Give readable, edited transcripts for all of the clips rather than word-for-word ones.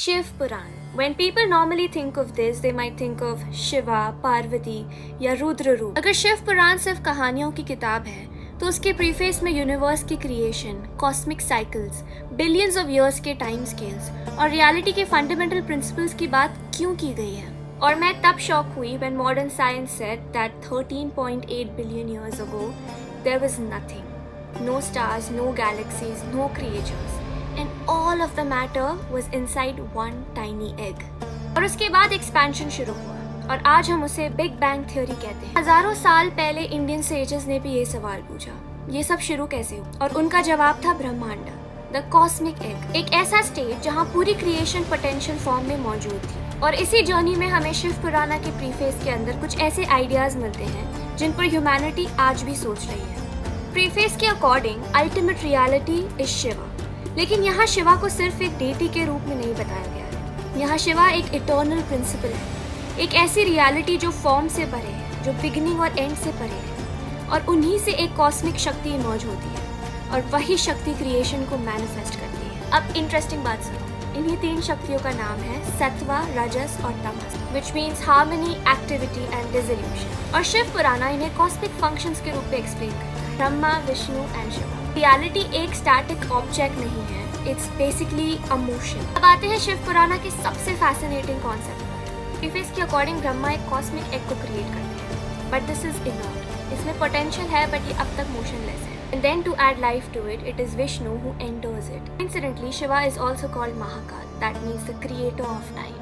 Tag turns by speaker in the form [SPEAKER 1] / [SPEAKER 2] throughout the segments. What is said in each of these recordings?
[SPEAKER 1] Shiv Purana. When people normally think of this, they might think of Shiva, Parvati या रुद्र रूप. अगर शिव पुराण सिर्फ कहानियों की किताब है तो उसके प्रीफेस में यूनिवर्स की creation, cosmic cycles, billions of years के टाइम स्केल्स और रियलिटी के फंडामेंटल प्रिंसिपल्स की बात क्यों की गई है. और मैं तब शॉक हुई when modern science said that 13.8 billion years ago there was nothing. No stars, no galaxies, no creatures. And all of the matter was inside one tiny egg. और उसके बाद एक्सपेंशन शुरू हुआ और आज हम उसे बिग बैंग थ्योरी कहते हैं. हजारों साल पहले इंडियन सेजेस ने भी ये सवाल पूछा, ये सब शुरू कैसे हुआ? और उनका जवाब था ब्रह्मांड, द कॉस्मिक एग. एक ऐसा स्टेट जहाँ पूरी क्रिएशन पोटेंशियल फॉर्म में मौजूद थी. और इसी जर्नी में हमें शिव पुराना के प्रीफेस के अंदर कुछ ऐसे आइडियाज मिलते हैं जिन पर ह्यूमैनिटी आज भी सोच रही है. प्रीफेस के according ultimate reality is Shiva. लेकिन यहाँ शिवा को सिर्फ एक डेटी के रूप में नहीं बताया गया है. यहाँ शिवा एक इटर्नल प्रिंसिपल है, एक ऐसी रियलिटी जो फॉर्म से परे है, जो बिगिनिंग और एंड से परे है. और उन्हीं से एक कॉस्मिक शक्ति इमर्ज होती है और वही शक्ति क्रिएशन को मैनिफेस्ट करती है. अब इंटरेस्टिंग बात सुनो. इन्हीं तीन शक्तियों का नाम है सत्वा, रजस और तमस, which means harmony, activity and dissolution. और शिव पुराना इन्हें कॉस्मिक फंक्शंस के रूप में एक्सप्लेन करता है, ब्रह्मा, विष्णु एंड शिवा. रियलिटी एक स्टैटिक ऑब्जेक्ट नहीं है, इट्स बेसिकली अ मोशन. अब आते हैं शिव पुराना के सबसे फैसिनेटिंग कॉन्सेप्ट पर. प्रीफेस के अकॉर्डिंग ब्रह्मा एक कॉस्मिक एग को क्रिएट करते हैं, बट दिस इज इनर्ट. इसमें पोटेंशियल है बट ये अब तक मोशनलेस है. And then to add life to it, it is Vishnu who enters it. Incidentally, Shiva is also called Mahakal, that means the creator of time.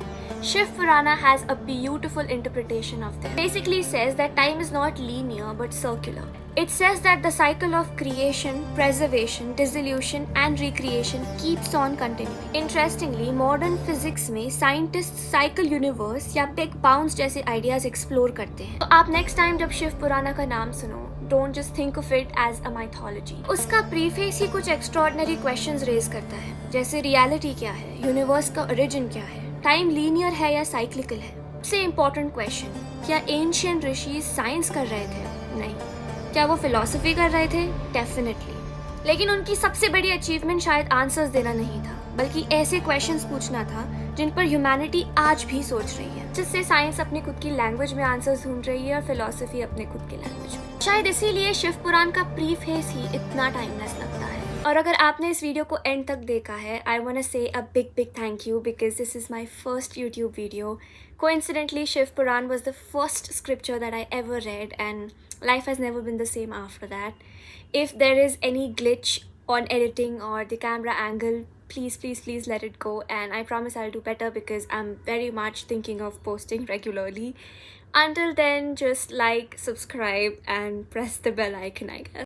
[SPEAKER 1] Shiv Purana has a beautiful interpretation of this. Basically says that time is not linear but circular. It says that the cycle of creation, preservation, dissolution and recreation keeps on continuing. Interestingly, modern physics में scientists cycle universe या big bounce जैसे ideas explore करते हैं. तो आप next time जब शिव पुराना का नाम सुनो, don't just think of it as a mythology. उसका प्रीफेस ही कुछ extraordinary questions raise करता है, जैसे रियलिटी क्या है, यूनिवर्स का ओरिजिन क्या है, टाइम लीनियर है या साइक्लिकल है. सबसे इम्पोर्टेंट क्वेश्चन, क्या एंशियंट ऋषि साइंस कर रहे थे? नहीं. क्या वो फिलॉसफी कर रहे थे? डेफिनेटली. लेकिन उनकी सबसे बड़ी अचीवमेंट शायद आंसर्स देना नहीं था, बल्कि ऐसे क्वेश्चंस पूछना था जिन पर ह्यूमैनिटी आज भी सोच रही है, जिससे साइंस अपनी खुद की लैंग्वेज में आंसर्स ढूंढ रही है और फिलॉसफी अपने खुद की लैंग्वेज में. शायद इसीलिए शिव पुराण का प्रीफेस ही इतना टाइमलेस लगता है. और अगर आपने इस वीडियो को एंड तक देखा है, आई वांट टू से a big thank you because this is my first YouTube video. Coincidentally, Shiv Puran was the first scripture that I ever read, and life has never been the same after that. If there is any glitch on editing or the camera angle, please let it go, and I promise I'll do better because I'm very much thinking of posting regularly. Until then, just like, subscribe and press the bell icon, I guess.